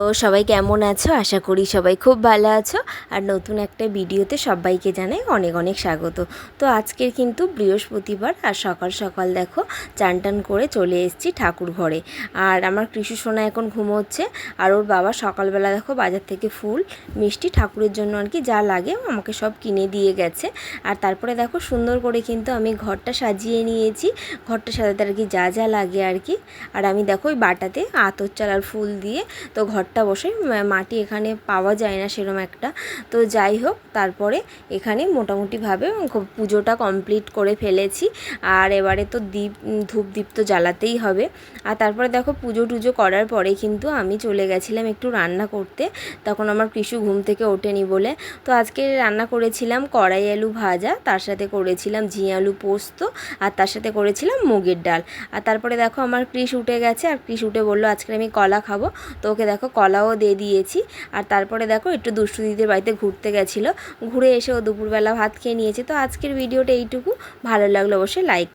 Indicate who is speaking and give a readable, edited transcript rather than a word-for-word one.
Speaker 1: তো সবাই কেমন আছো? আশা করি সবাই খুব ভালো আছো। আর নতুন একটা ভিডিওতে সবাইকে জানাই অনেক অনেক স্বাগত। তো আজকের কিন্তু বৃহস্পতিবার, আর সকাল সকাল দেখো চান টান করে চলে এসেছি ঠাকুর ঘরে। আর আমার কৃষি সোনা এখন ঘুমোচ্ছে, আর ওর বাবা সকালবেলা দেখো বাজার থেকে ফুল মিষ্টি ঠাকুরের জন্য আর কি যা লাগে আমাকে সব কিনে দিয়ে গেছে। আর তারপরে দেখো সুন্দর করে কিন্তু আমি ঘরটা সাজিয়ে নিয়েছি। ঘরটা সাজাতে আর কি যা যা লাগে আর কি। আর আমি দেখো ওই বাটাতে আতর চালার ফুল দিয়ে তো ঘরটা বসে, মাটি এখানে পাওয়া যায় না সেরকম একটা। তো যাই হোক, তারপরে এখানে মোটামুটিভাবে পুজোটা কমপ্লিট করে ফেলেছি। আর এবারে তো ধূপ দীপ তো জ্বালাতেই হবে। আর তারপরে দেখো পুজো টুজো করার পরে কিন্তু আমি চলে গেছিলাম একটু রান্না করতে। তখন আমার কৃষু ঘুম থেকে ওঠেনি বলে। তো আজকে রান্না করেছিলাম কড়াই আলু ভাজা, তার সাথে করেছিলাম ঝিঙে আলু পোস্ত, আর তার সাথে করেছিলাম মুগের ডাল। আর তারপরে দেখো আমার কৃষ উঠে গেছে, আর কৃষ উঠে বললো আজকে আমি কলা খাবো। তো ওকে দেখো কলাও দিয়ে দিয়েছি। আর তারপরে দেখো একটু দুষ্টু দিদির বাড়িতে ঘুরতে গেছিলো, ঘুরে এসে ও দুপুরবেলা ভাত খেয়ে নিয়েছে। তো আজকের ভিডিওটা এইটুকু। ভালো লাগলো অবশ্যই লাইক